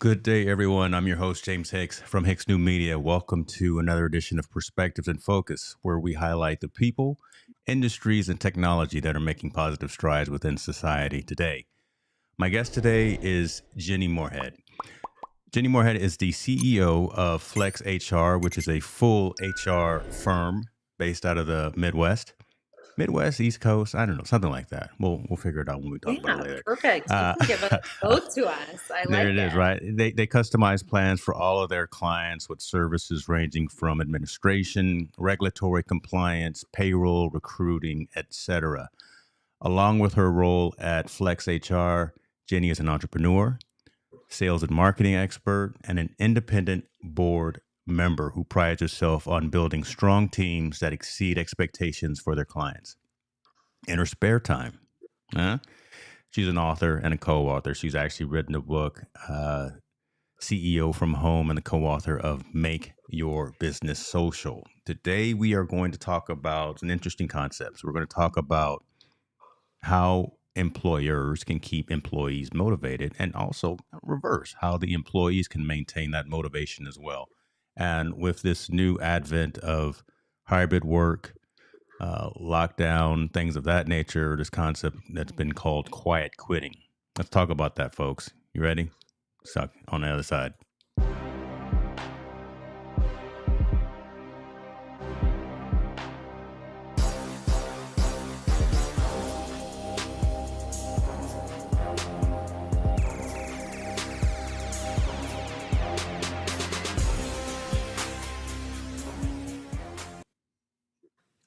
Good day, everyone. I'm your host, James Hicks from Hicks New Media. Welcome to another edition of Perspectives in Focus, where we highlight the people, industries, and technology that are making positive strides within society today. My guest today is Jenny Morehead. Jenny Morehead is the CEO of Flex HR, which is a full HR firm based out of the Midwest, East Coast. I don't know, something like that. We'll figure it out when we talk about it Yeah, later. perfect. You Uh, can give us both to us. I There like it is, it. right? They customize plans for all of their clients with services ranging from administration, regulatory compliance, payroll, recruiting, etc. Along with her role at Flex HR, Jenny is an entrepreneur, sales and marketing expert, and an independent board member who prides herself on building strong teams that exceed expectations for their clients. In her spare time, huh? She's an author and a co-author. She's actually written a book, CEO from Home, and the co author of Make Your Business Social. Today, we are going to talk about an interesting concept. So we're going to talk about how employers can keep employees motivated and also reverse how the employees can maintain that motivation as well. And with this new advent of hybrid work, lockdown, things of that nature, this concept that's been called quiet quitting. Let's talk about that, folks. You ready? Suck on the other side.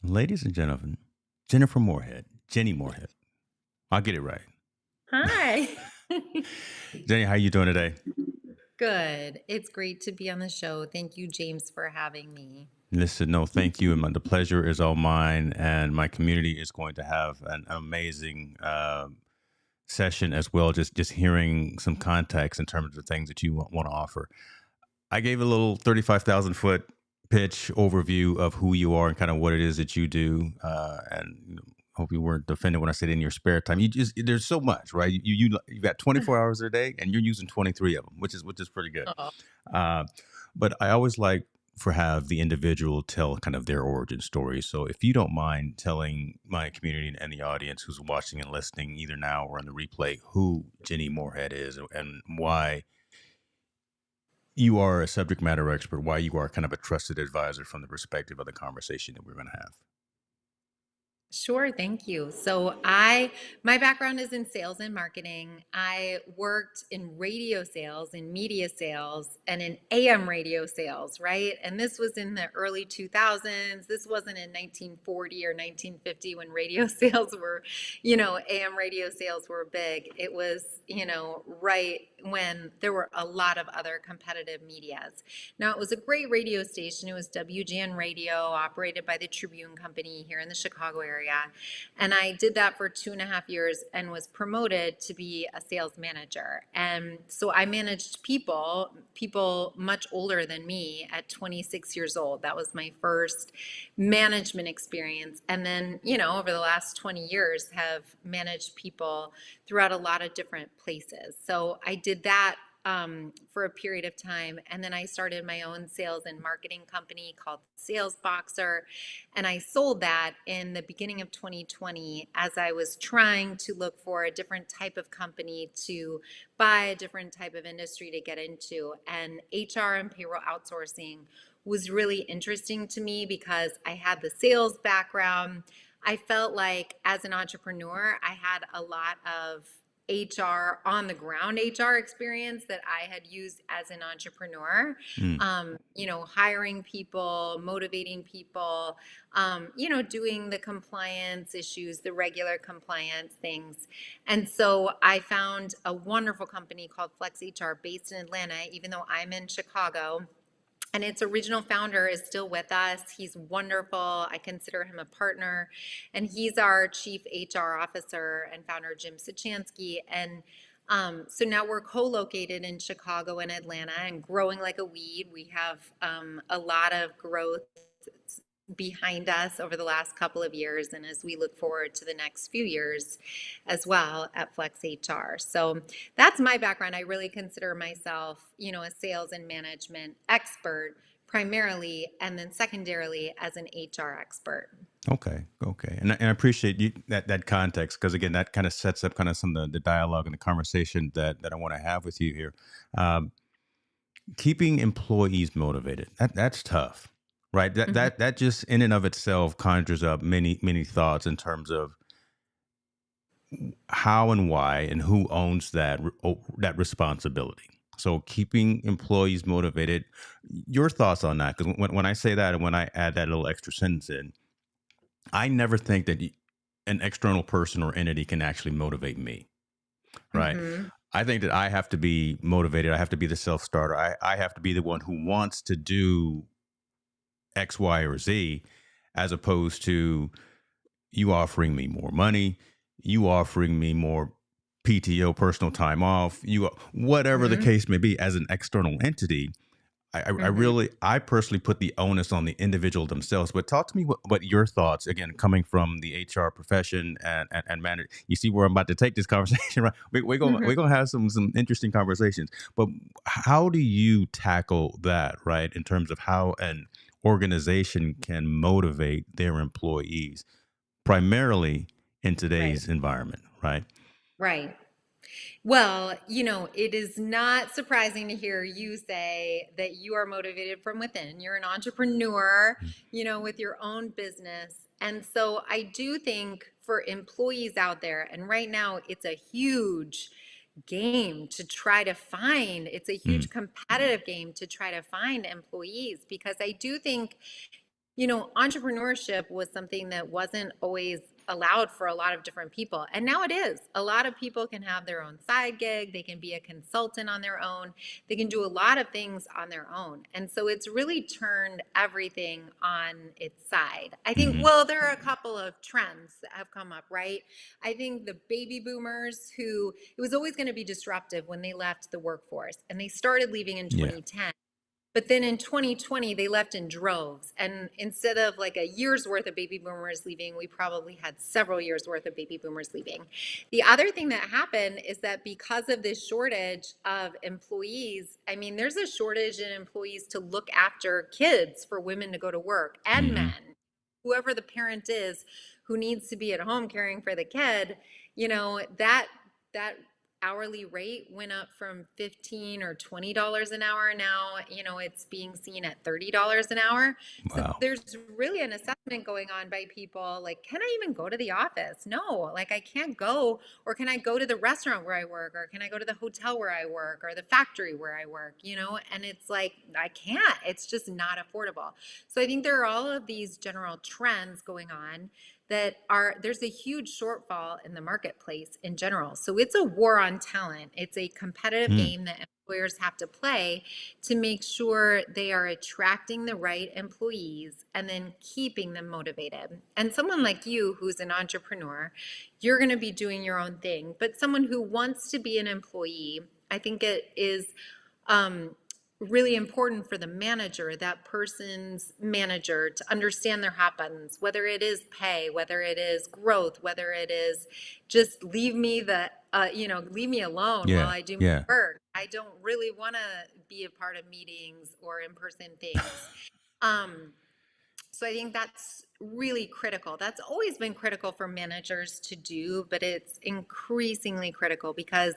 Ladies and gentlemen, Jennifer Morehead, Jenny Morehead. I'll get it right. Hi. Jenny, how you doing today? Good. It's great to be on the show. Thank you, James, for having me. Listen, no, thank you. And the pleasure is all mine. And my community is going to have an amazing session as well. Just hearing some context in terms of the things that you want to offer. I gave a little 35,000 foot pitch overview of who you are and kind of what it is that you do. And hope you weren't offended when I said in your spare time. You just there's so much, right? You've got 24 hours a day, and you're using 23 of them, which is pretty good. Oh, Uh, but I always like for have the individual tell kind of their origin story. So if you don't mind telling my community and the audience who's watching and listening, either now or on the replay, who Jenny Morehead is and why you are a subject matter expert, why you are kind of a trusted advisor from the perspective of the conversation that we're going to have. sure, thank you. My background is in sales and marketing. I worked in radio sales, in media sales, and in AM radio sales, right? And this was in the early 2000s. This wasn't in 1940 or 1950 when radio sales were, AM radio sales were big. It was, right when there were a lot of other competitive medias. Now, it was a great radio station. It was WGN Radio, operated by the Tribune Company here in the Chicago area. And I did that for 2.5 years and was promoted to be a sales manager. And so I managed people much older than me at 26 years old. That was my first management experience. And then, over the last 20 years, have managed people throughout a lot of different places. So I did that for a period of time. And then I started my own sales and marketing company called Sales Boxer. And I sold that in the beginning of 2020 as I was trying to look for a different type of company to buy, a different type of industry to get into. And HR and payroll outsourcing was really interesting to me because I had the sales background. I felt like as an entrepreneur, I had a lot of HR on the ground HR experience that I had used as an entrepreneur. Mm. Hiring people, motivating people, doing the compliance issues, the regular compliance things. And so I found a wonderful company called Flex HR based in Atlanta, even though I'm in Chicago. And its original founder is still with us. He's wonderful. I consider him a partner. And he's our chief HR officer and founder, Jim Sachansky. And so now we're co-located in Chicago and Atlanta and growing like a weed. We have a lot of growth behind us over the last couple of years, and as we look forward to the next few years as well at Flex HR. So that's my background. I really consider myself, a sales and management expert primarily, and then secondarily as an HR expert. Okay, okay, and I appreciate you that context because again, that kind of sets up kind of some of the dialogue and the conversation that I want to have with you here. Um, Keeping employees motivated that's tough, right? That Mhm. that that just in and of itself conjures up many thoughts in terms of how and why and who owns that responsibility. So keeping employees motivated. Your thoughts on that? Because when I say that and when I add that little extra sentence in, I never think that an external person or entity can actually motivate me, right? Mhm. I think that I have to be motivated. I have to be the self starter. I have to be the one who wants to do X, Y, or Z, as opposed to you offering me more money, you offering me more PTO, personal time off, whatever the Mhm. case may be. As an external entity, Mhm. I personally put the onus on the individual themselves. But talk to me what your thoughts, again, coming from the HR profession and manager. You see where I'm about to take this conversation, right? We're Mhm. gonna have some interesting conversations. But how do you tackle that, right? In terms of how an organization can motivate their employees, primarily in Right. today's environment, right? Right. Well, it is not surprising to hear you say that you are motivated from within. You're an entrepreneur, with your own business. And so I do think for employees out there, and right now it's a huge game to try to find, it's a Mm, huge competitive game to try to find employees because I do think entrepreneurship was something that wasn't always allowed for a lot of different people. And now it is. A lot of people can have their own side gig, they can be a consultant on their own, they can do a lot of things on their own. And so it's really turned everything on its side. I think, hmm well, there are a couple of trends that have come up, right? I think the baby boomers who, it was always going to be disruptive when they left the workforce and they started leaving in Yeah. 2010. But then in 2020, they left in droves. And instead of like a year's worth of baby boomers leaving, we probably had several years worth of baby boomers leaving. The other thing that happened is that because of this shortage of employees, I mean, there's a shortage in employees to look after kids for women to go to work and hmm men. Whoever the parent is who needs to be at home caring for the kid, that hourly rate went up from 15 or $20 an hour. Now, it's being seen at $30 an hour. So Wow. there's really an assessment going on by people like, can I even go to the office? No, like I can't go. Or can I go to the restaurant where I work? Or can I go to the hotel where I work? Or the factory where I work? And it's like, I can't. It's just not affordable. So I think there are all of these general trends going on there's a huge shortfall in the marketplace in general. So it's a war on talent. It's a competitive Mm, game that employers have to play to make sure they are attracting the right employees and then keeping them motivated. And someone like you who's an entrepreneur, you're going to be doing your own thing, but someone who wants to be an employee, I think it is um, really important for the manager, that person's manager, to understand their hot buttons, whether it is pay, whether it is growth, whether it is just leave me alone while yeah. I do Yeah. my work. I don't really want to be a part of meetings or in-person things. Um, so I think that's really critical. That's always been critical for managers to do, but it's increasingly critical because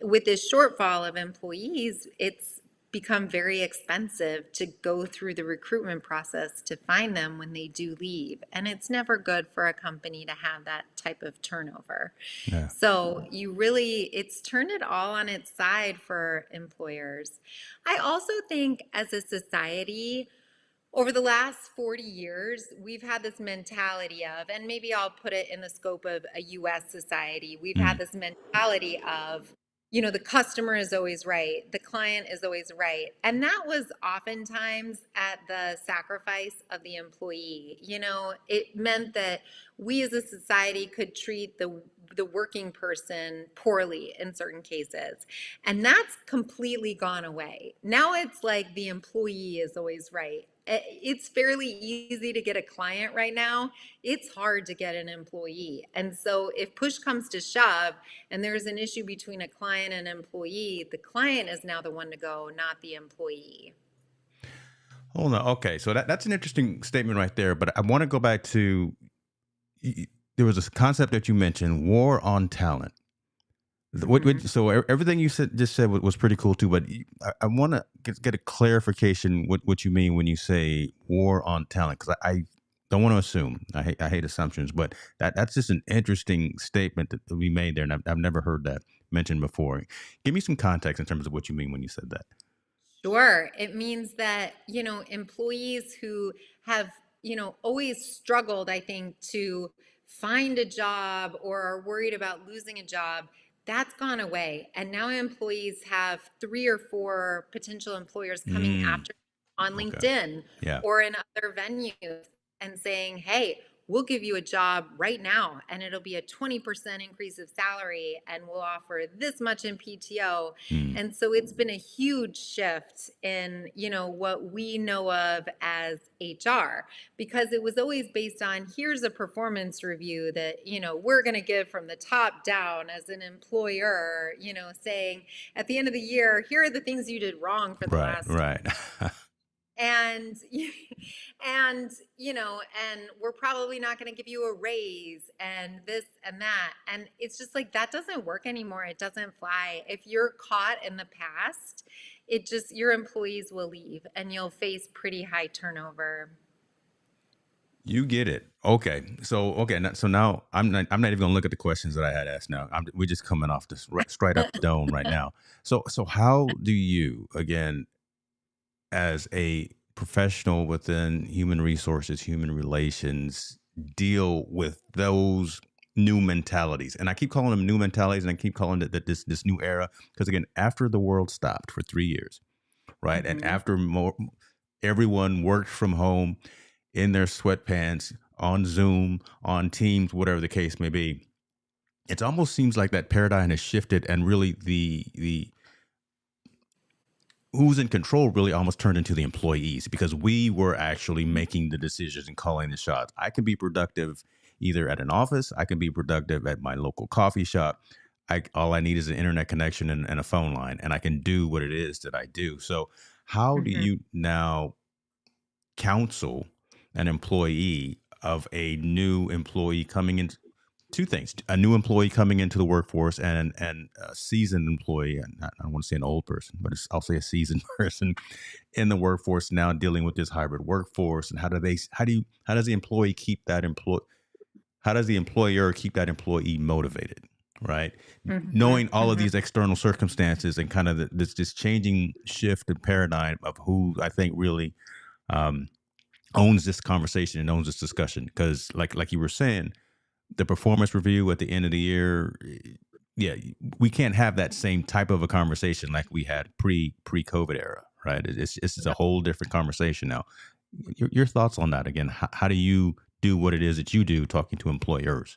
with this shortfall of employees, it's become very expensive to go through the recruitment process to find them when they do leave. And it's never good for a company to have that type of turnover. Yeah. So it's turned it all on its side for employers. I also think as a society, over the last 40 years, we've had this mentality of, and maybe I'll put it in the scope of a US society, we've had Mm, this mentality of, the customer is always right, the client is always right. And that was oftentimes at the sacrifice of the employee. It meant that we as a society could treat the working person poorly in certain cases. And that's completely gone away. Now it's like the employee is always right. It's fairly easy to get a client right now. It's hard to get an employee. And so if push comes to shove and there's an issue between a client and employee, the client is now the one to go, not the employee. Hold on. Okay, so that's an interesting statement right there. But I want to go back to there was a concept that you mentioned: war on talent. Hmm. So everything you said was pretty cool too. But I want to get a clarification what you mean when you say war on talent, because I don't want to assume. I hate assumptions, but that's just an interesting statement that we made there, and I've never heard that mentioned before. Give me some context in terms of what you mean when you said that. Sure. It means that, employees who have, always struggled, I think, to find a job or are worried about losing a job, that's gone away. And now employees have three or four potential employers coming Mm, after on okay. LinkedIn Yeah. or in other venues and saying, hey, we'll give you a job right now and it'll be a 20% increase of salary and we'll offer this much in PTO. Mm. And so it's been a huge shift in, what we know of as HR, because it was always based on here's a performance review that, we're going to give from the top down as an employer, saying at the end of the year, here are the things you did wrong for the Right. last, Right. and and we're probably not going to give you a raise and this and that, and it's just like that doesn't work anymore. It doesn't fly. If you're caught in the past, it just your employees will leave and you'll face pretty high turnover. You get it. Okay. So okay. So now I'm not even gonna look at the questions that I had asked. Now we're just coming off this straight up the dome right now. So how do you, again, as a professional within human resources, human relations, deal with those new mentalities? And I keep calling them new mentalities, and I keep calling it that this new era, because again, after the world stopped for 3 years, right, and Hmm. after everyone worked from home in their sweatpants on Zoom, on Teams, whatever the case may be. It almost seems like that paradigm has shifted, and really the who's in control really almost turned into the employees, because we were actually making the decisions and calling the shots. I can be productive either at an office, I can be productive at my local coffee shop. All I need is an internet connection and a phone line, and I can do what it is that I do. So, how do Hmm. you now counsel an employee of a new employee coming in? Two things: a new employee coming into the workforce, and a seasoned employee. And I don't want to say an old person, but I'll say a seasoned person in the workforce now dealing with this hybrid workforce. And how does the employee keep that employee, how does the employer keep that employee motivated, right? Hmm. Knowing all of Hmm. these external circumstances and kind of this changing shift and paradigm of who I think really um, owns this conversation and owns this discussion. Because like you were saying, the performance review at the end of the year, yeah, we can't have that same type of a conversation like we had pre COVID era, right? It's a whole different conversation now. Your thoughts on that again? How do you do what it is that you do talking to employers?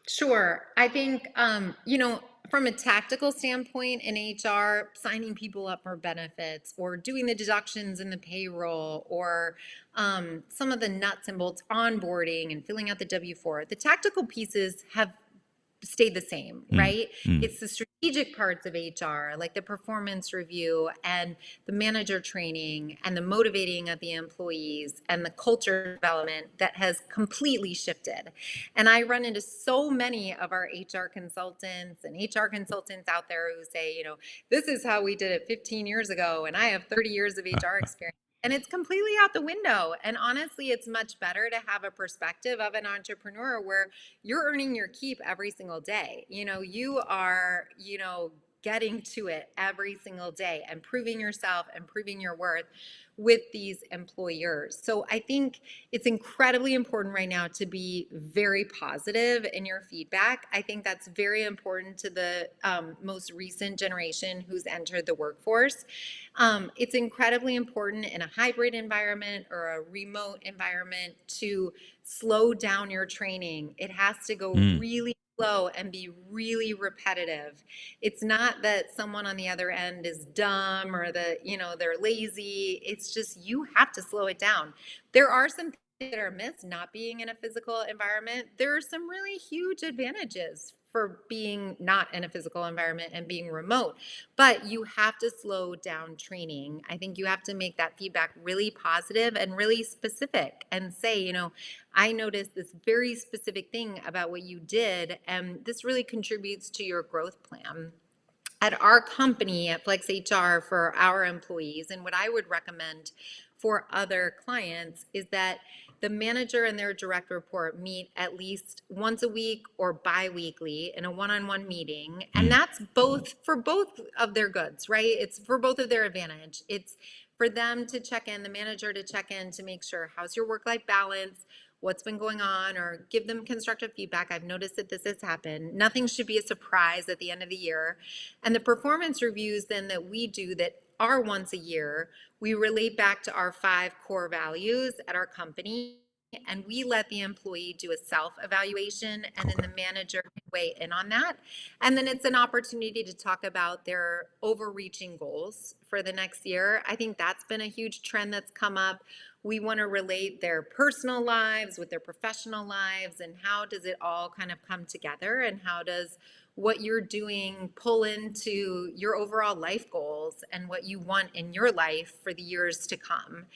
Sure. I think, from a tactical standpoint in HR, signing people up for benefits or doing the deductions in the payroll or some of the nuts and bolts onboarding and filling out the W-4, the tactical pieces have stayed the same, Mm, right? mm, It's the strategic parts of HR, like the performance review and the manager training and the motivating of the employees and the culture development that has completely shifted. And I run into so many of our HR consultants and HR consultants out there who say, this is how we did it 15 years ago, and I have 30 years of HR experience. And it's completely out the window. And honestly, it's much better to have a perspective of an entrepreneur where you're earning your keep every single day. You are, getting to it every single day and proving yourself and proving your worth with these employers. So I think it's incredibly important right now to be very positive in your feedback. I think that's very important to the most recent generation who's entered the workforce. It's incredibly important in a hybrid environment or a remote environment to slow down your training. It has to go mm. really slow and be really repetitive. It's not that someone on the other end is dumb or that, they're lazy. It's just you have to slow it down. There are some things that are missed not being in a physical environment. There are some really huge advantages for being not in a physical environment and being remote, but you have to slow down training. I think you have to make that feedback really positive and really specific and say, I noticed this very specific thing about what you did, and this really contributes to your growth plan. At our company at Flex HR for our employees, and what I would recommend for other clients is that the manager and their direct report meet at least once a week or bi-weekly in a one-on-one meeting. And Mm. that's both for both of their goods, right? It's for both of their advantage. It's for them to check in, the manager to check in to make sure how's your work-life balance, what's been going on, or give them constructive feedback. I've noticed that this has happened. Nothing should be a surprise at the end of the year. And the performance reviews then that we do that are once a year, we relate back to our 5 core values at our company. And we let the employee do a self-evaluation, and then Okay. the manager can weigh in on that. And then it's an opportunity to talk about their overreaching goals for the next year. I think that's been a huge trend that's come up. We want to relate their personal lives with their professional lives, and how does it all kind of come together, and how does what you're doing pull into your overall life goals and what you want in your life for the years to come.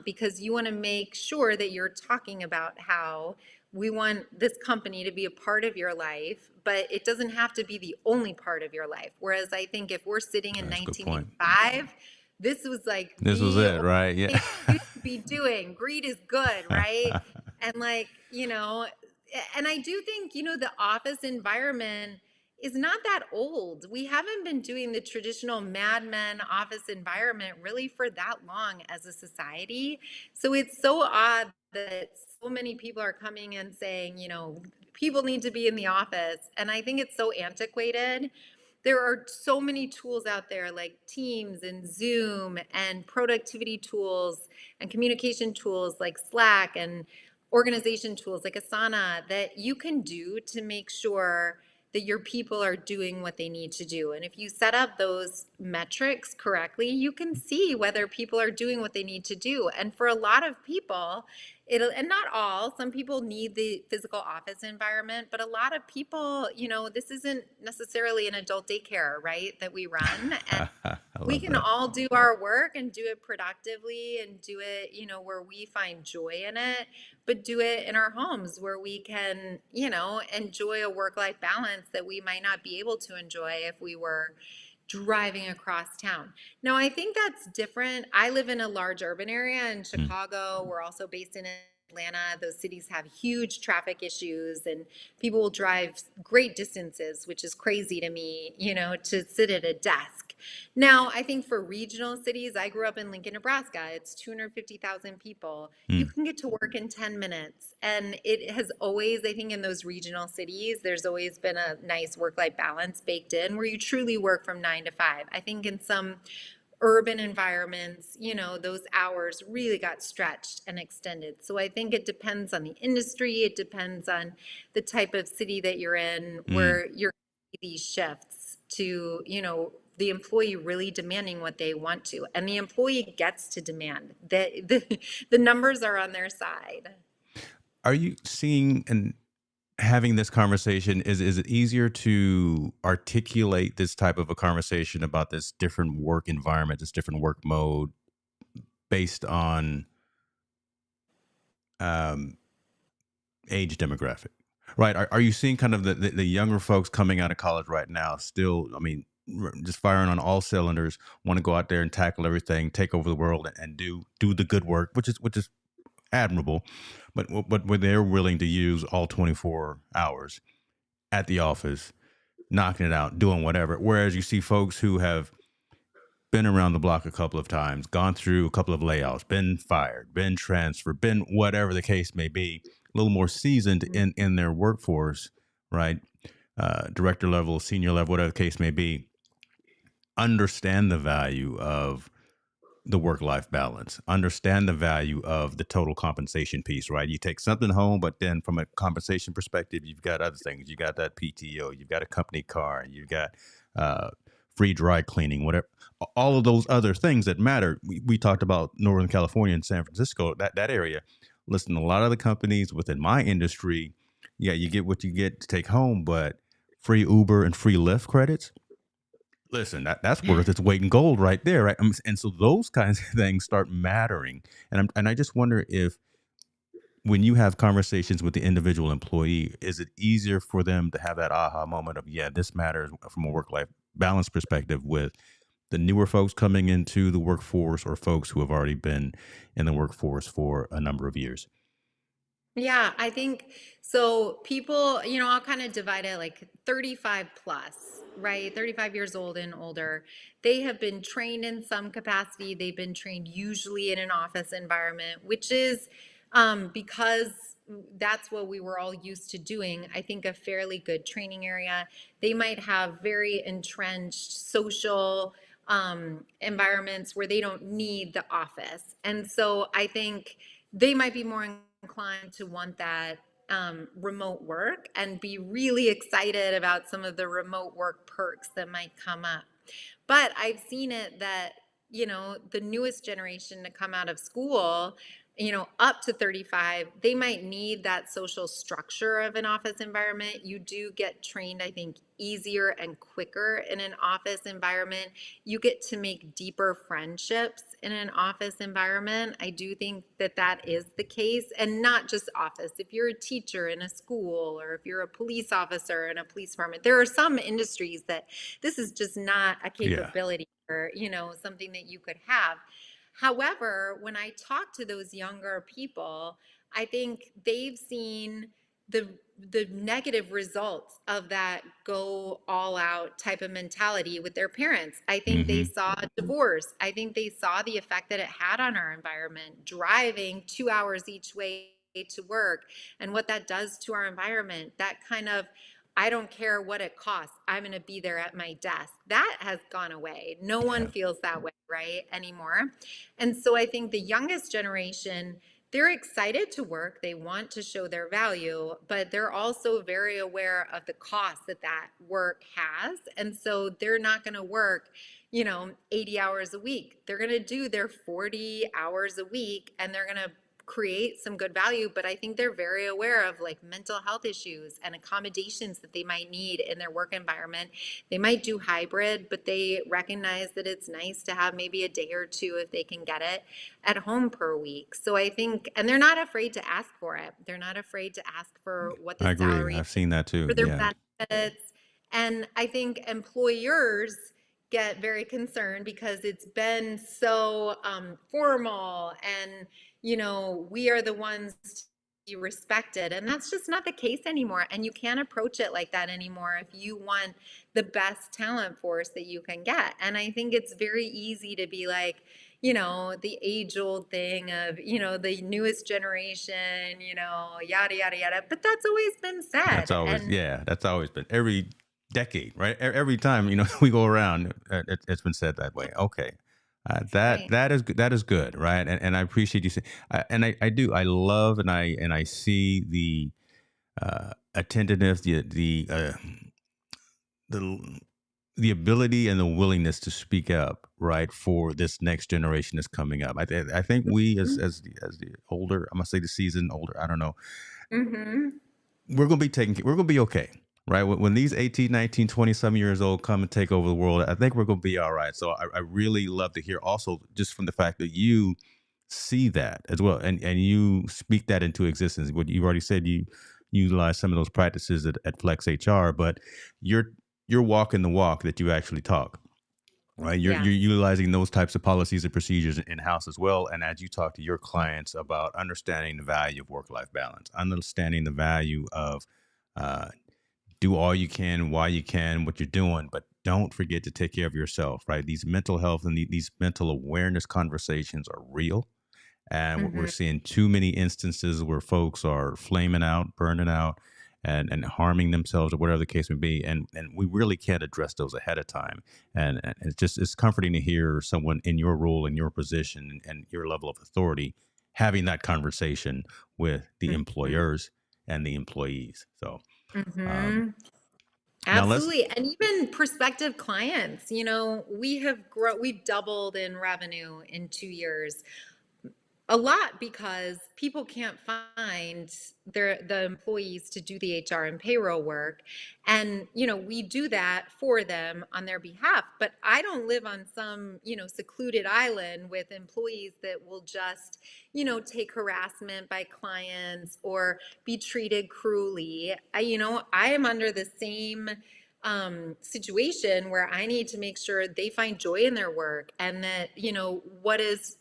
Because you want to make sure that you're talking about how we want this company to be a part of your life, but it doesn't have to be the only part of your life. Whereas I think if we're sitting in That's a good point. 1985, this was like This was the it, right? Yeah. thing you should be doing. Greed is good, right? And and I do think, the office environment is not that old. We haven't been doing the traditional Mad Men office environment really for that long as a society. So it's so odd that so many people are coming and saying, people need to be in the office. And I think it's so antiquated. There are so many tools out there like Teams and Zoom and productivity tools and communication tools like Slack and organization tools like Asana that you can do to make sure that your people are doing what they need to do. And if you set up those metrics correctly, you can see whether people are doing what they need to do. And for a lot of people, and not all, some people need the physical office environment, but a lot of people, this isn't necessarily an adult daycare, right, that we run. And I we love can that. all do our work and do it productively and do it, where we find joy in it, but do it in our homes where we can, enjoy a work-life balance that we might not be able to enjoy if we were driving across town. Now, I think that's different. I live in a large urban area in Mm. Chicago. We're also based in Atlanta. Those cities have huge traffic issues, and people will drive great distances, which is crazy to me, to sit at a desk. Now, I think for regional cities, I grew up in Lincoln, Nebraska. It's 250,000 people. You Mm. can get to work in 10 minutes. And it has always, I think, in those regional cities, there's always been a nice work-life balance baked in where you truly work from 9 to 5. I think in some urban environments, those hours really got stretched and extended. So I think it depends on the industry. It depends on the type of city that you're in, Mm. where you're these shifts to, the employee really demanding what they want to, and the employee gets to demand that the numbers are on their side. Are you seeing and having this conversation? Is it easier to articulate this type of a conversation about this different work environment, this different work mode, based on um, age demographic? Right. Are you seeing kind of the younger folks coming out of college right now still, I mean, just firing on all cylinders, want to go out there and tackle everything, take over the world, and do the good work, which is admirable, but when they're willing to use all 24 hours at the office, knocking it out, doing whatever. Whereas you see folks who have been around the block a couple of times, gone through a couple of layoffs, been fired, been transferred, been whatever the case may be, a little more seasoned in their workforce, right? Director level, senior level, whatever the case may be, understand the value of the work life balance, understand the value of the total compensation piece, right? You take something home, but then from a compensation perspective, you've got other things. You got that PTO, you've got a company car, you've got uh, free dry cleaning, whatever, all of those other things that matter. We talked about Northern California and San Francisco, that area. Listen, a lot of the companies within my industry, yeah, you get what you get to take home, but free Uber and free Lyft credits, listen, that's worth its weight in gold right there, right? And so those kinds of things start mattering. And I just wonder if when you have conversations with the individual employee, is it easier for them to have that aha moment of, yeah, this matters from a work life balance perspective with the newer folks coming into the workforce or folks who have already been in the workforce for a number of years? Yeah, I think so. People, I'll kind of divide it like 35 plus, right? 35 years old and older. They have been trained in some capacity. They've been trained usually in an office environment, which is because that's what we were all used to doing. I think a fairly good training area. They might have very entrenched social environments where they don't need the office. And so I think they might be more inclined to want that remote work and be really excited about some of the remote work perks that might come up. But I've seen it that, the newest generation to come out of school, up to 35, they might need that social structure of an office environment. You do get trained, I think, easier and quicker in an office environment. You get to make deeper friendships in an office environment. I do think that that is the case, and not just office. If you're a teacher in a school, or if you're a police officer in a police department, there are some industries that this is just not a Yeah. capability or, something that you could have. However, when I talk to those younger people, I think they've seen the the negative results of that go all out type of mentality with their parents. I think they Hmm. saw divorce. I think they saw the effect that it had on our environment, driving 2 hours each way to work and what that does to our environment. That kind of, I don't care what it costs, I'm going to be there at my desk. That has gone away. No one Yeah. feels that way, right, anymore. And so I think the youngest generation, they're excited to work. They want to show their value, but they're also very aware of the cost that that work has. And so they're not going to work, 80 hours a week. They're going to do their 40 hours a week, and they're going to create some good value. But I think they're very aware of like mental health issues and accommodations that they might need in their work environment. They might do hybrid, but they recognize that it's nice to have maybe a day or two, if they can get it, at home per week. So I think, and they're not afraid to ask for it. They're not afraid to ask for what the I agree. salary I've seen that for too. their Yeah. benefits. And I think employers get very concerned because it's been so formal, and we are the ones to be respected, and that's just not the case anymore. And you can't approach it like that anymore if you want the best talent force that you can get. And I think it's very easy to be like, the age old thing of, the newest generation, yada, yada, yada. But that's always been That's said. always, And yeah, that's always been every decade, right? Every time we go around, it's been said that way. Okay, that right. that is good, right? And I appreciate you saying, and I do, I love and I see the attentiveness, the the ability and the willingness to speak up, right, for this next generation that's coming up. I think we as the older, I'm gonna say the seasoned older, I don't know, Mm-hmm. we're gonna be okay, right? When these 18, 19, 20 some years old come and take over the world, I think we're gonna be all right. So I really love to hear also just from the fact that you see that as well, and you speak that into existence. What you've already said, you utilize some of those practices at Flex HR, but you're you're walking the walk that you actually talk, right? You're Yes. utilizing those types of policies and procedures in house as well. And as you talk to your clients about understanding the value of work life balance, understanding the value of uh, do all you can, while you can, what you're doing, but don't forget to take care of yourself, right? These mental health and these mental awareness conversations are real. And we're Mm-hmm. seeing too many instances where folks are flaming out, burning out, and harming themselves or whatever the case may be. And we really can't address those ahead of time. And it's comforting to hear someone in your role, in your position, and your level of authority having that conversation with the Mhm. employers and the employees. So um, Mhm. now let's. Absolutely. And even prospective clients, we've doubled in revenue in 2 years. A lot because people can't find the employees to do the HR and payroll work. And, we do that for them on their behalf. But I don't live on some, secluded island with employees that will just, take harassment by clients or be treated cruelly. I am under the same situation where I need to make sure they find joy in their work and that, what is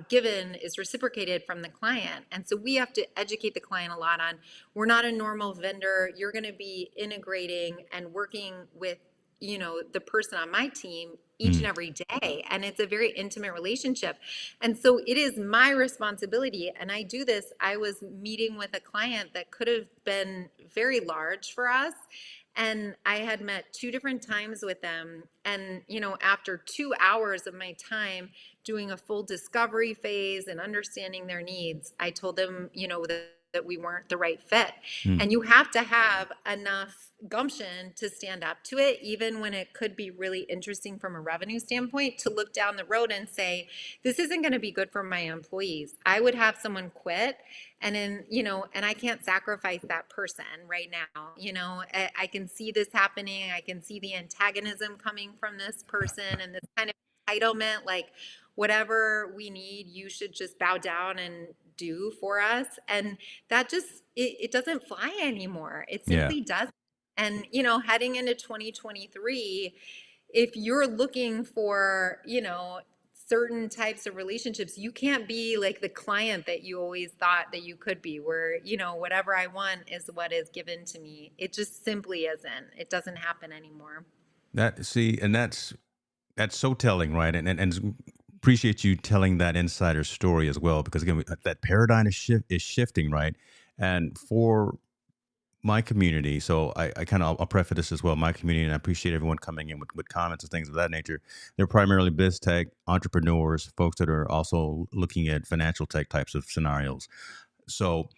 given is reciprocated from the client. And so we have to educate the client a lot on we're not a normal vendor. You're going to be integrating and working with, the person on my team each and Mm, every day. And it's a very intimate relationship. And so it is my responsibility. And I do this. I was meeting with a client that could have been very large for us, and I had met two different times with them. And, after 2 hours of my time doing a full discovery phase and understanding their needs, I told them, that we weren't the right fit. mm, And you have to have enough gumption to stand up to it, even when it could be really interesting from a revenue standpoint, to look down the road and say, this isn't going to be good for my employees. I would have someone quit, and then, and I can't sacrifice that person right now. I can see this happening. I can see the antagonism coming from this person and this kind of entitlement, like whatever we need, you should just bow down and do for us. And that just, it doesn't fly anymore. It yeah. simply doesn't. And, heading into 2023, if you're looking for, certain types of relationships, you can't be like the client that you always thought that you could be, where, whatever I want is what is given to me. It just simply isn't. It doesn't happen anymore. That see, and that's so telling, right? And appreciate you telling that insider story as well, because again, that paradigm is shifting, right? And for my community, so I kind of I'll preface this as well. My community, and I appreciate everyone coming in with comments and things of that nature. They're primarily biz tech entrepreneurs, folks that are also looking at financial tech types of scenarios. So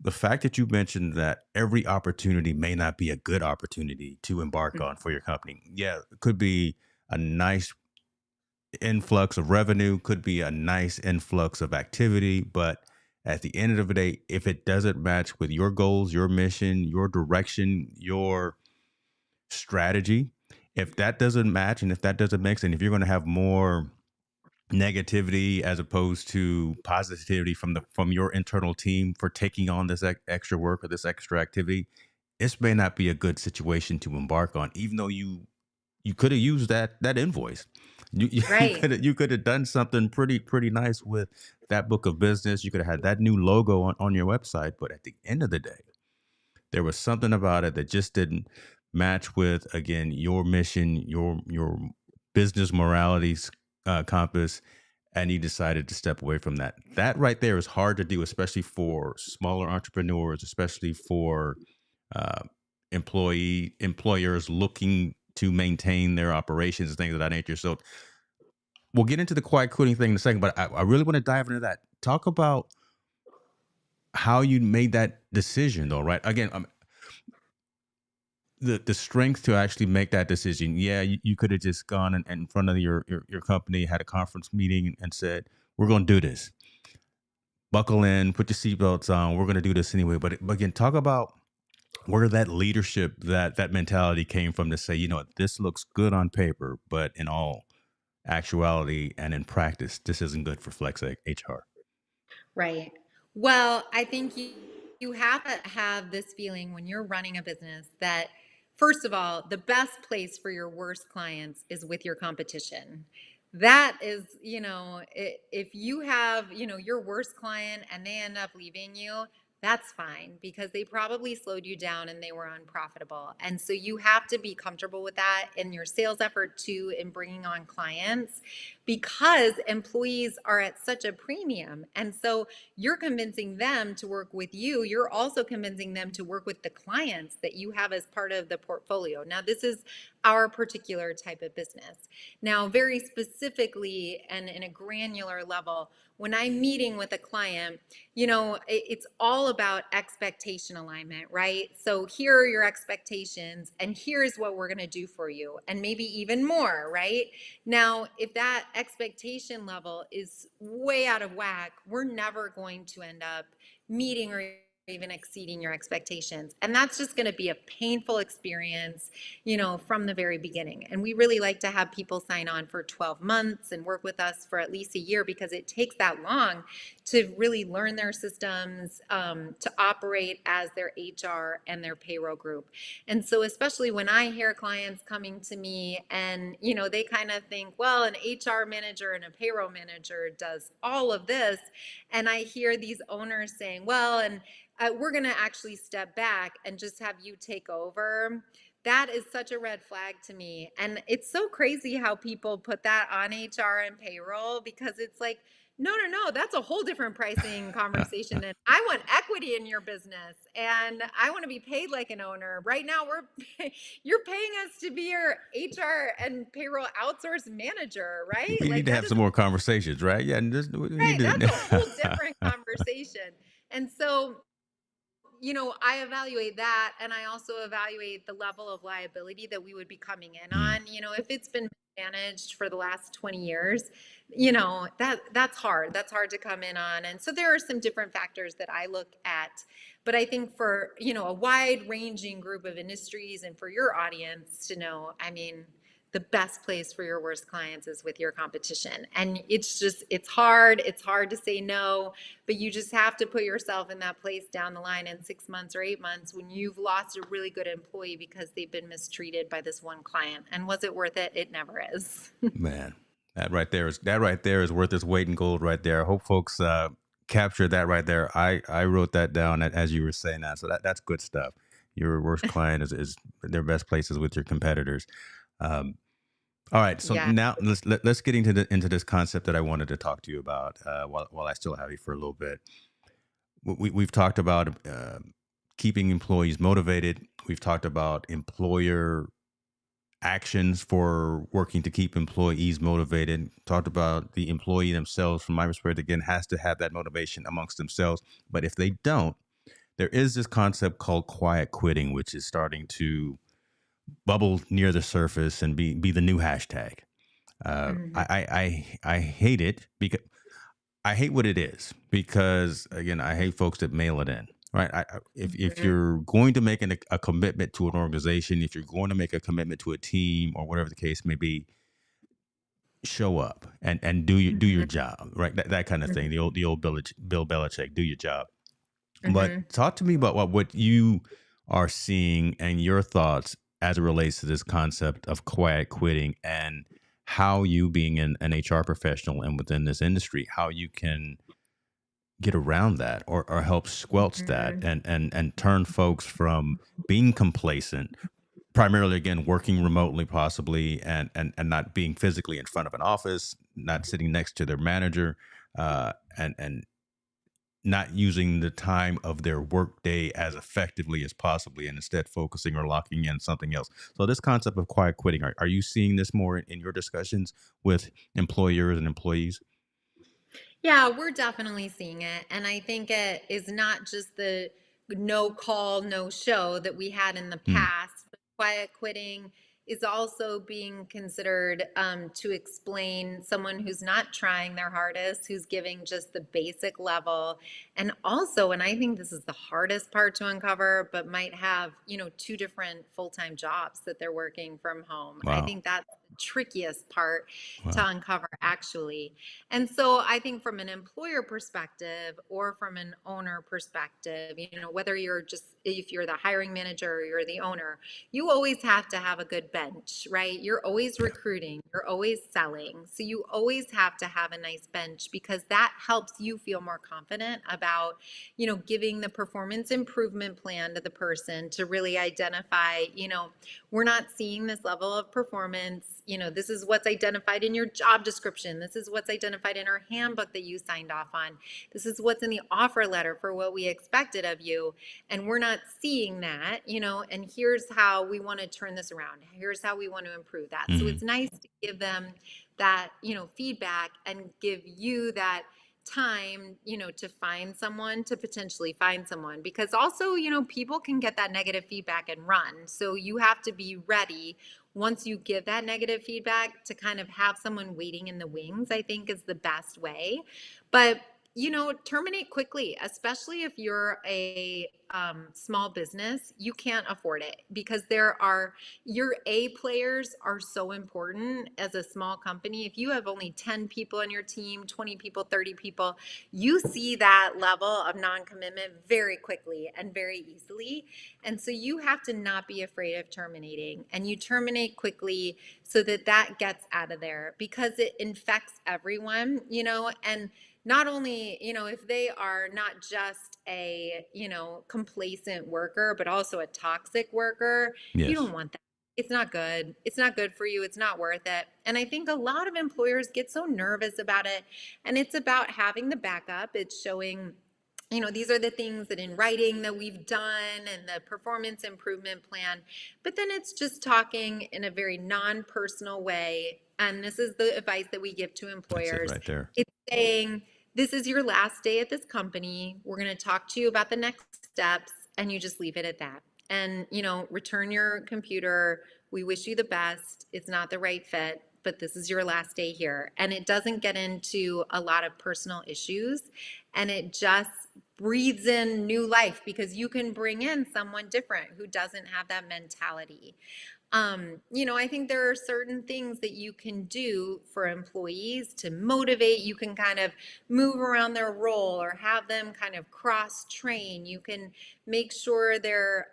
the fact that you mentioned that every opportunity may not be a good opportunity to embark on for your company, yeah, it could be a nice influx of revenue, could be a nice influx of activity, but at the end of the day, if it doesn't match with your goals, your mission, your direction, your strategy, if that doesn't match and if that doesn't mix, and if you're going to have more negativity as opposed to positivity from your internal team for taking on this extra work or this extra activity, this may not be a good situation to embark on, even though you could have used that invoice. Right. You could have done something pretty nice with that book of business. You could have had that new logo on your website, but at the end of the day, there was something about it that just didn't match with, again, your mission, your business moralities compass, and you decided to step away from that. That right there is hard to do, especially for smaller entrepreneurs, especially for uh, employers looking to maintain their operations and things of that nature. So we'll get into the quiet quitting thing in a second, but I really want to dive into that. Talk about how you made that decision, though, right? Again, the strength to actually make that decision. Yeah, you could have just gone and in front of your company, had a conference meeting, and said, "We're going to do this. Buckle in, put your seatbelts on. We're going to do this anyway." But again, talk about where that leadership, that mentality came from to say, this looks good on paper, but in all actuality and in practice, this isn't good for Flex HR. Right. Well, I think you have to have this feeling when you're running a business that, first of all, the best place for your worst clients is with your competition. That is, if you have, your worst client and they end up leaving you, that's fine because they probably slowed you down and they were unprofitable. And so you have to be comfortable with that in your sales effort too, in bringing on clients, because employees are at such a premium. And so you're convincing them to work with you. You're also convincing them to work with the clients that you have as part of the portfolio. Now, this is our particular type of business. Now, very specifically and in a granular level, when I'm meeting with a client, it's all about expectation alignment, right? So here are your expectations, and here's what we're going to do for you, and maybe even more, right? Now, if that expectation level is way out of whack, we're never going to end up meeting or even exceeding your expectations. And that's just going to be a painful experience, from the very beginning. And we really like to have people sign on for 12 months and work with us for at least a year because it takes that long to really learn their systems, to operate as their HR and their payroll group. And so, especially when I hear clients coming to me and, they kind of think, well, an HR manager and a payroll manager does all of this. And I hear these owners saying, well, and we're going to actually step back and just have you take over. That is such a red flag to me. And it's so crazy how people put that on HR and payroll because it's like, no, no, no, that's a whole different pricing conversation. And I want equity in your business and I want to be paid like an owner. Right now, you're paying us to be your HR and payroll outsource manager, right? We need Like to that have some doesn't, more conversations, right? Yeah, and just, we need right. That's a whole to. different conversation. And so, I evaluate that and I also evaluate the level of liability that we would be coming in Mm, on. If it's been managed for the last 20 years, that's hard. That's hard to come in on. And so there are some different factors that I look at. But I think for, a wide ranging group of industries and for your audience to know, I mean, the best place for your worst clients is with your competition. And it's hard. It's hard to say no, but you just have to put yourself in that place down the line in 6 months or 8 months when you've lost a really good employee because they've been mistreated by this one client. And was it worth it? It never is. man, that right there is worth its weight in gold, right there. I hope folks capture that right there. I wrote that down as you were saying that, so that's good stuff. Your worst client is their best places with your competitors. Um, all right, so Yeah. now let's get into this concept that I wanted to talk to you about while I still have you for a little bit. We've talked about keeping employees motivated. We've talked about employer actions for working to keep employees motivated. Talked about the employee themselves. From my perspective, again, has to have that motivation amongst themselves. But if they don't, there is this concept called quiet quitting, which is starting to bubble near the surface and be the new hashtag. Mhm. I hate it because I hate what it is because again I hate folks that mail it in. Right. If Mhm. you're going to make a commitment to an organization, if you're going to make a commitment to a team or whatever the case may be, show up and do your Mhm. job. Right. That kind of thing. The old Bill Belichick, do your job. But Mhm. talk to me about what you are seeing and your thoughts as it relates to this concept of quiet quitting and how you being an HR professional and within this industry, how you can get around that or help squelch that Mhm. and turn folks from being complacent, primarily again working remotely possibly and not being physically in front of an office, not sitting next to their manager, and not using the time of their workday as effectively as possibly and instead focusing or locking in something else. So this concept of quiet quitting, are you seeing this more in your discussions with employers and employees? Yeah, we're definitely seeing it. And I think it is not just the no call, no show that we had in the Hmm. past, but quiet quitting is also being considered to explain someone who's not trying their hardest, who's giving just the basic level. And also, and I think this is the hardest part to uncover, but might have, two different full time jobs that they're working from home. I Wow. think that's the trickiest part to Wow. uncover. actually. And so I think from an employer perspective or from an owner perspective, whether you're just, if you're the hiring manager or you're the owner, you always have to have a good bench, right? You're always Yeah. recruiting, you're always selling. So you always have to have a nice bench because that helps you feel more confident about, giving the performance improvement plan to the person to really identify, we're not seeing this level of performance. This is what's identified in your job description. This is what's identified in our handbook that you signed off on. This is what's in the offer letter for what we expected of you. And we're not seeing that, and here's how we want to turn this around. Here's how we want to improve that. So Hmm. it's nice to give them that, feedback and give you that time, to find someone, to potentially find someone, because also, people can get that negative feedback and run. So you have to be ready once you give that negative feedback to kind of have someone waiting in the wings, I think is the best way. But terminate quickly, especially if you're a small business. You can't afford it because your A players are so important as a small company. If you have only 10 people on your team, 20 people, 30 people, you see that level of non-commitment very quickly and very easily. And so you have to not be afraid of terminating, and you terminate quickly so that that gets out of there because it infects everyone, and not only, if they are not just a, complacent worker, but also a toxic worker, you Yes. don't want that. It's not good. It's not good for you. It's not worth it. And I think a lot of employers get so nervous about it. And it's about having the backup. It's showing, these are the things that in writing that we've done and the performance improvement plan. But then it's just talking in a very non-personal way. And this is the advice that we give to That's it employers. right there. It's saying, this is your last day at this company. We're going to talk to you about the next steps, and you just leave it at that. And, return your computer. We wish you the best. It's not the right fit, but this is your last day here. And it doesn't get into a lot of personal issues, and it just breathes in new life because you can bring in someone different who doesn't have that mentality. I think there are certain things that you can do for employees to motivate. You can kind of move around their role or have them kind of cross train. You can make sure they're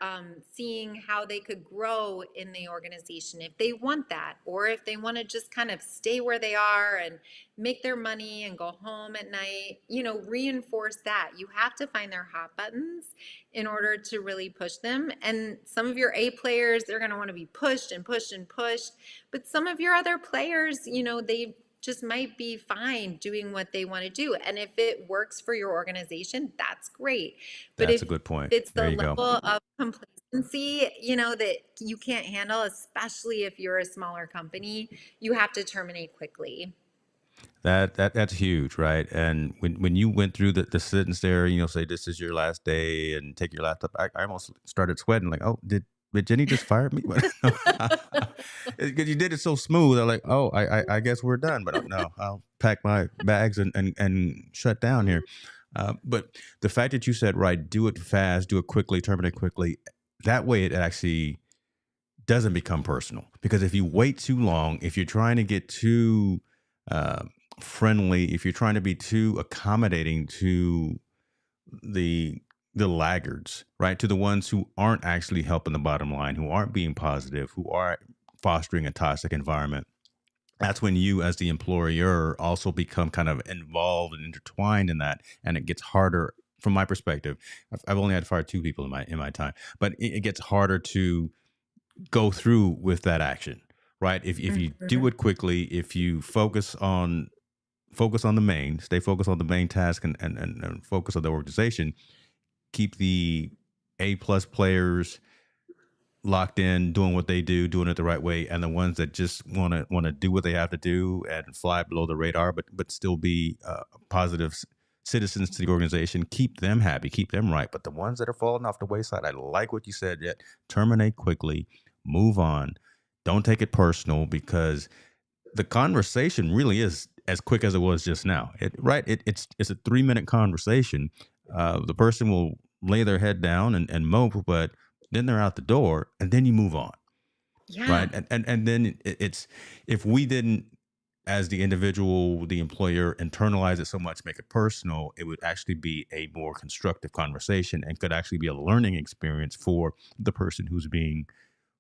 seeing how they could grow in the organization if they want that, or if they want to just kind of stay where they are and make their money and go home at night. Reinforce that. You have to find their hot buttons in order to really push them. And some of your A players, they're going to want to be pushed and pushed and pushed. But some of your other players, they just might be fine doing what they want to do. And if it works for your organization, that's great. But That's if a good point. it's There the you go. level of complacency, that you can't handle, especially if you're a smaller company, you have to terminate quickly. That's huge, right? And when you went through the sentence there, say this is your last day and take your laptop, I almost started sweating like, oh, did Jenny just fire me? Because you did it so smooth. I'm like, oh, I guess we're done. But no, I'll pack my bags and shut down here. But the fact that you said, right, do it fast, do it quickly, terminate quickly, that way it actually doesn't become personal. Because if you wait too long, if you're trying to get too uh, friendly, if you're trying to be too accommodating to the the laggards, right, to the ones who aren't actually helping the bottom line, who aren't being positive, who are fostering a toxic environment, that's when you as the employer also become kind of involved and intertwined in that, and it gets harder. From my perspective, I've only had to fire two people in my time, but it gets harder to go through with that action, right? If you do Mhm. it quickly, if you focus on the main, stay focused on the main task, and focus on the organization, keep the A plus players locked in, doing what they do, doing it the right way, and the ones that just want to do what they have to do and fly below the radar, but still be positive citizens to the organization. Keep them happy, keep them right. But the ones that are falling off the wayside, I like what you said. Yet terminate quickly, move on. Don't take it personal because the conversation really is as quick as it was just now. It's a 3 minute conversation. The person will lay their head down and mope, but then they're out the door, and then you move on, Yeah. right? And then it's if we didn't. as the individual, the employer internalize it so much, make it personal, it would actually be a more constructive conversation and could actually be a learning experience for the person who's being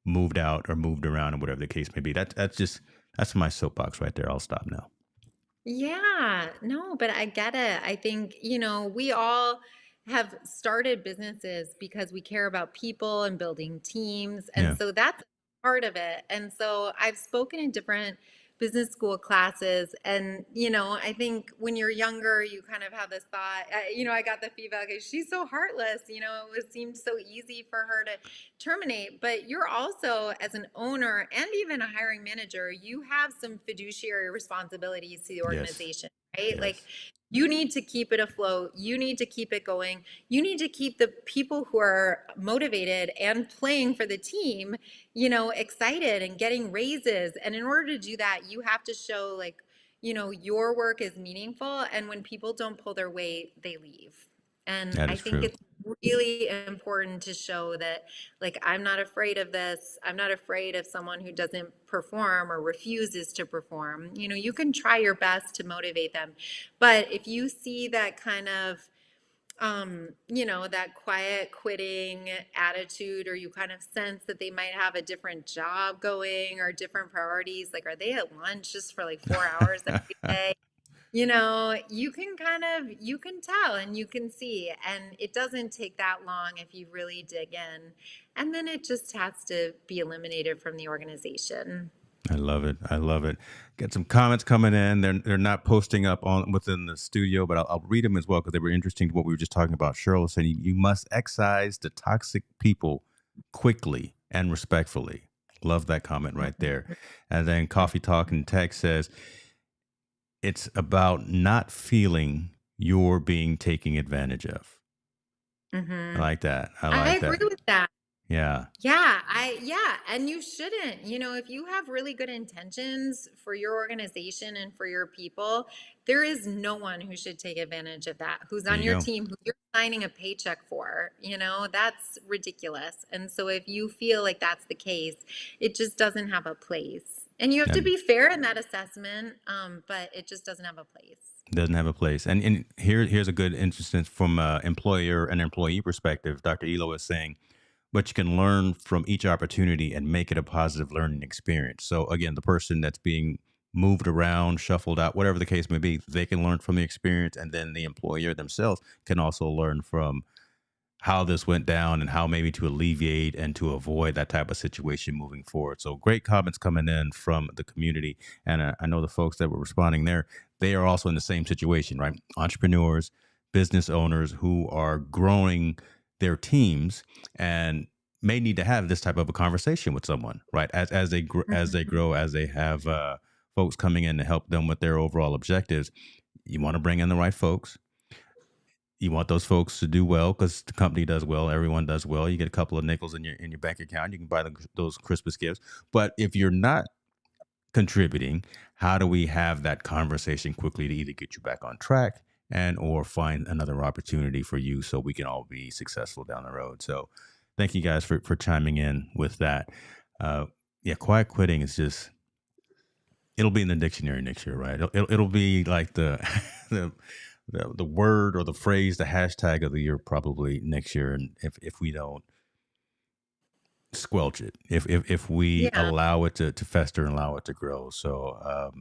moved out or moved around or whatever the case may be. That's my soapbox right there. I'll stop now. Yeah, no, but I get it. I think, we all have started businesses because we care about people and building teams. And Yeah. so that's part of it. And so I've spoken in different business school classes. And, I think when you're younger, you kind of have this thought, I got the feedback, she's so heartless. Seemed so easy for her to terminate. But you're also, as an owner and even a hiring manager, you have some fiduciary responsibilities to the Yes. organization, right? Like, Yes. you need to keep it afloat. You need to keep it going. You need to keep the people who are motivated and playing for the team, excited and getting raises. And in order to do that, you have to show, like, your work is meaningful. And when people don't pull their weight, they leave. And That I is think true. it's really important to show that, like, I'm not afraid of this. I'm not afraid of someone who doesn't perform or refuses to perform. You can try your best to motivate them. But if you see that kind of, that quiet quitting attitude, or you kind of sense that they might have a different job going or different priorities, like, are they at lunch just for like 4 hours every day? You can tell and you can see, and it doesn't take that long if you really dig in. And then it just has to be eliminated from the organization. I love it. I love it. Get some comments coming in. They're not posting up on within the studio, but I'll read them as well because they were interesting to what we were just talking about. Cheryl saying you must excise the toxic people quickly and respectfully. Love that comment right there. And then Coffee Talk and Text says it's about not feeling you're being taken advantage of. I Hmm. like that. I I like agree that. with that. Yeah. Yeah, and you shouldn't. If you have really good intentions for your organization and for your people, there is no one who should take advantage of that. Who's There on you your go. team, who you're signing a paycheck for, that's ridiculous. And so if you feel like that's the case, it just doesn't have a place. And you have to And be fair in that assessment, but it just doesn't have a place. doesn't have a place. And here's a good instance from employer and employee perspective. Dr. Elo is saying, but you can learn from each opportunity and make it a positive learning experience. So again, the person that's being moved around, shuffled out, whatever the case may be, they can learn from the experience, and then the employer themselves can also learn from how this went down and how maybe to alleviate and to avoid that type of situation moving forward. So great comments coming in from the community. And I know the folks that were responding there, they are also in the same situation, right? Entrepreneurs, business owners who are growing their teams and may need to have this type of a conversation with someone, right? As they Mhm. grow, as they have folks coming in to help them with their overall objectives, you want to bring in the right folks. You want those folks to do well because the company does well, everyone does well. You get a couple of nickels in your bank account, you can buy those Christmas gifts. But if you're not contributing, how do we have that conversation quickly to either get you back on track and or find another opportunity for you so we can all be successful down the road? So, thank you guys for chiming in with that. Uh, yeah, quiet quitting is just it'll be in the dictionary next year, right? It'll be like the the the word or the phrase, the hashtag of the year probably next year. And if we don't squelch it, if we Yeah. allow it to fester and allow it to grow. So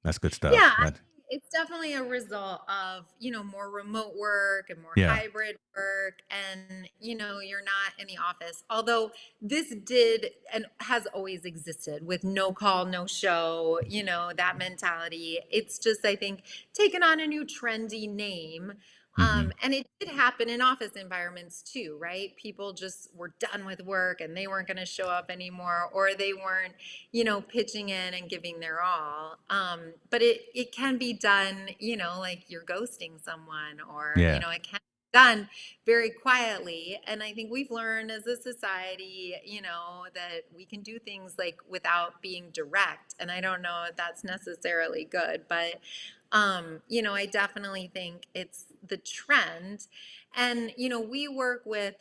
that's good Yeah, stuff. I think it's definitely a result of, more remote work and more Yeah. hybrid work, and, you're not in the office. Although this did and has always existed with no call, no show, that mentality. It's just, I think, taken on a new trendy name. Hmm. And it did happen in office environments too, right? People just were done with work and they weren't going to show up anymore, or they weren't, pitching in and giving their all. But it can be done, like you're ghosting someone, or, Yeah. it can be done very quietly. And I think we've learned as a society, that we can do things like without being direct. And I don't know if that's necessarily good, but I definitely think it's the trend. And, we work with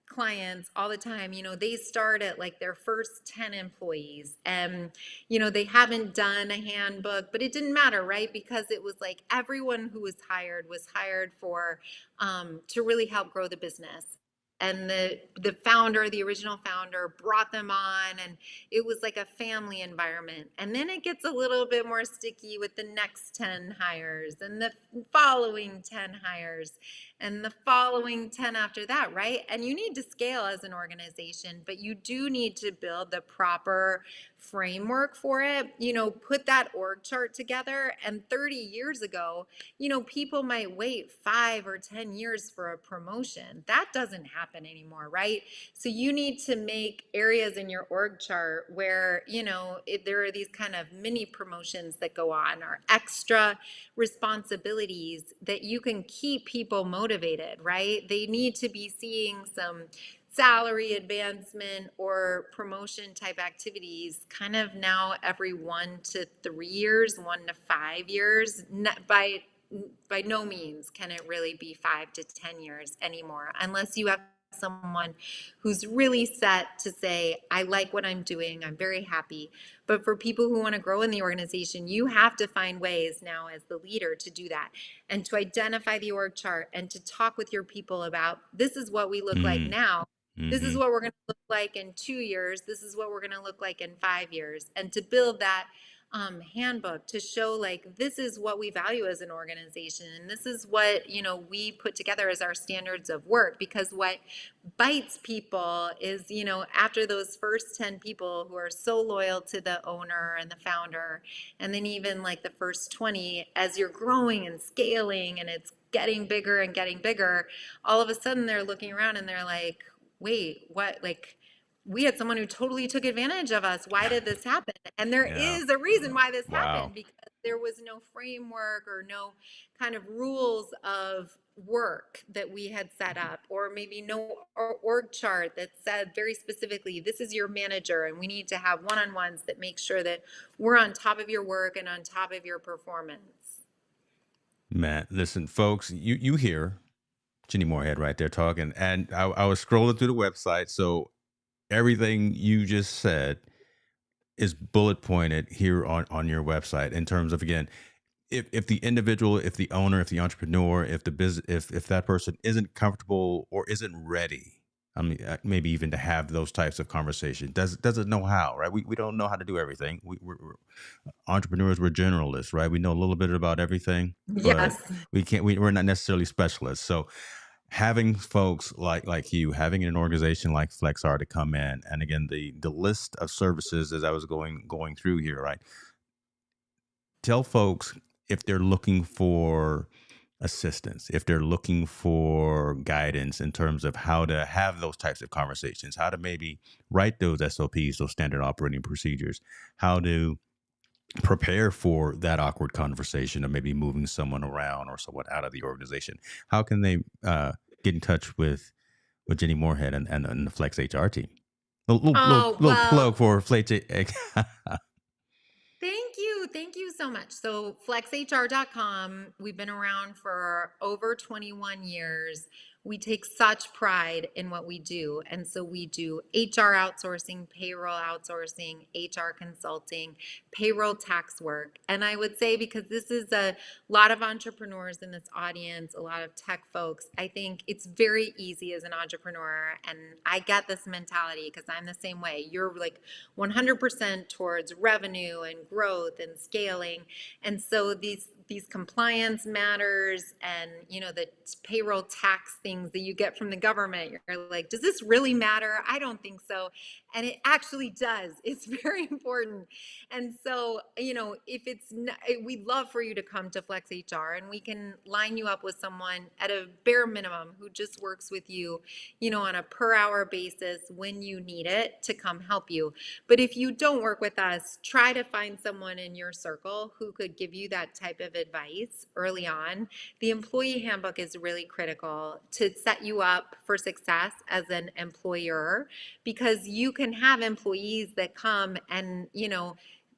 clients all the time, they start at like their first 10 employees and, they haven't done a handbook, but it didn't matter, right? Because it was like everyone who was hired for, to really help grow the business. And the original founder brought them on, and it was like a family environment. And then it gets a little bit more sticky with the next 10 hires and the following 10 hires and the following 10 after that, right? And you need to scale as an organization, but you do need to build the proper framework for it. Put that org chart together. And 30 years ago, people might wait 5 or 10 years for a promotion. That doesn't happen anymore, right? So you need to make areas in your org chart where, there are these kind of mini promotions that go on, or extra responsibilities that you can keep people motivated, right? They need to be seeing some salary advancement or promotion type activities kind of now every 1 to 3 years, 1 to 5 years. By no means can it really be 5 to 10 years anymore, unless you have someone who's really set to say, I like what I'm doing, I'm very happy. But for people who want to grow in the organization, you have to find ways now as the leader to do that, and to identify the org chart, and to talk with your people about, this is what we look like Mm, now. This is hmm. what we're going to look like in 2 years. This is what we're going to look like in 5 years. And to build that handbook to show, like, this is what we value as an organization, and this is what we put together as our standards of work. Because what bites people is, after those first 10 people who are so loyal to the owner and the founder, and then even like the first 20, as you're growing and scaling and it's getting bigger and getting bigger, all of a sudden they're looking around and they're like, wait, what? Like, we had someone who totally took advantage of us. Why did this happen? And there Yeah. is a reason why this Wow. happened, because there was no framework or no kind of rules of work that we had set up, or maybe no org chart that said very specifically, this is your manager, and we need to have one-on-ones that make sure that we're on top of your work and on top of your performance. Man, listen, folks, you hear Jenny Morehead right there talking, and I was scrolling through the website, so everything you just said is bullet pointed here on your website in terms of, again, if the individual, if the owner, if the entrepreneur, if the business, if that person isn't comfortable or isn't ready, I mean, maybe even to have those types of conversations, doesn't know how, right? We don't know how to do everything. We're entrepreneurs, we're generalists, right? We know a little bit about everything, but Yes. we're not necessarily specialists. So having folks like you, having an organization like FlexR to come in, and again, the list of services as I was going through here, right? Tell folks, if they're looking for assistance, if they're looking for guidance in terms of how to have those types of conversations, how to maybe write those SOPs, those standard operating procedures, how to prepare for that awkward conversation of maybe moving someone around or someone out of the organization. How can they get in touch with Jenny Moorhead and the Flex HR team? A Oh, little well, plug for Flex. thank you. Thank you so much. So, flexhr.com, we've been around for over 21 years. We take such pride in what we do. And so, we do HR outsourcing, payroll outsourcing, HR consulting, payroll tax work. And I would say, because this is a lot of entrepreneurs in this audience, a lot of tech folks, I think it's very easy as an entrepreneur. And I get this mentality because I'm the same way. You're like 100% towards revenue and growth and scaling. And so these compliance matters, and the payroll tax things that you get from the government, you're like, does this really matter? I don't think so. And it actually does. It's very important. And so, if it's not, we'd love for you to come to Flex HR, and we can line you up with someone at a bare minimum who just works with you, on a per hour basis when you need it, to come help you. But if you don't work with us, try to find someone in your circle who could give you that type of advice early on. The employee handbook is really critical to set you up for success as an employer, because you can have employees that come and,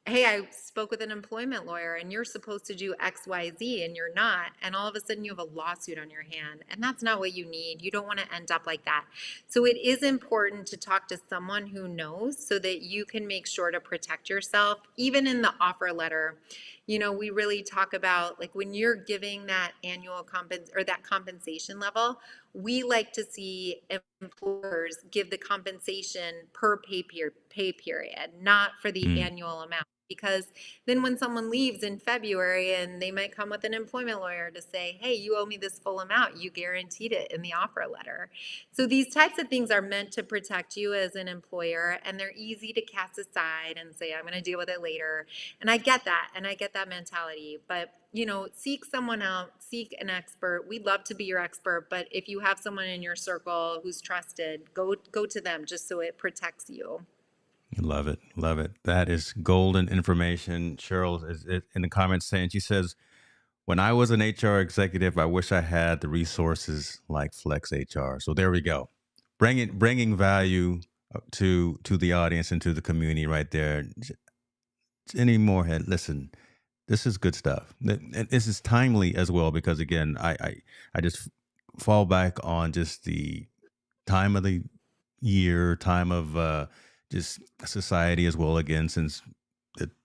hey, I spoke with an employment lawyer and you're supposed to do XYZ and you're not. And all of a sudden you have a lawsuit on your hand. And that's not what you need. You don't want to end up like that. So it is important to talk to someone who knows so that you can make sure to protect yourself, even in the offer letter. We really talk about like when you're giving that annual or that compensation level, we like to see employers give the compensation per pay period, not for the Mm, annual amount. Because then when someone leaves in February and they might come with an employment lawyer to say, hey, you owe me this full amount, you guaranteed it in the offer letter. So these types of things are meant to protect you as an employer, and they're easy to cast aside and say, I'm going to deal with it later. And I get that, and I get that mentality. But seek someone out, seek an expert. We'd love to be your expert, but if you have someone in your circle who's trusted, go to them just so it protects you. love it. Love it. That is golden information. Cheryl is in the comments saying, she says, when I was an HR executive, I wish I had the resources like Flex HR. So there we go. Bringing value to the audience and to the community right there. Jenny Morehead, listen, this is good stuff. And this is timely as well because again, I just fall back on just the time of the year, time of just society as well. Again, since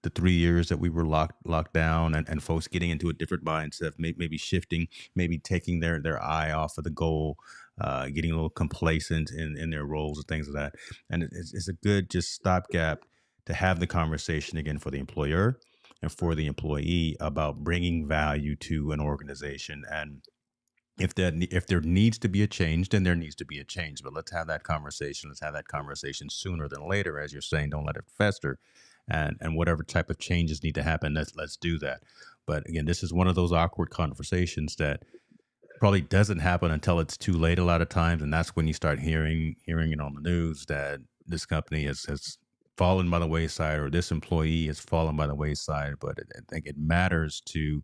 the 3 years that we were locked down, and folks getting into a different mindset, maybe shifting, maybe taking their eye off of the goal, getting a little complacent in their roles and things like that. And it's a good just stopgap to have the conversation again for the employer and for the employee about bringing value to an organization. And if there needs to be a change, then there needs to be a change. But let's have that conversation. Let's have that conversation sooner than later, as you're saying. Don't let it fester, and whatever type of changes need to happen, let's do that. But again, this is one of those awkward conversations that probably doesn't happen until it's too late a lot of times, and that's when you start hearing it on the news that this company has fallen by the wayside or this employee has fallen by the wayside. But I think it matters to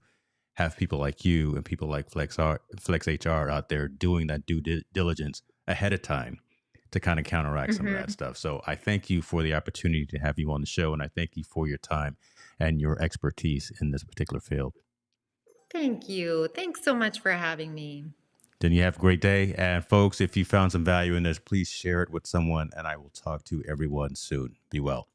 have people like you and people like Flex HR out there doing that diligence ahead of time to kind of counteract some of that Hmm. stuff. So I thank you for the opportunity to have you on the show, and I thank you for your time and your expertise in this particular field. Thank you. Thanks so much for having me. Then you have a great day. And folks, if you found some value in this, please share it with someone, and I will talk to everyone soon. Be well.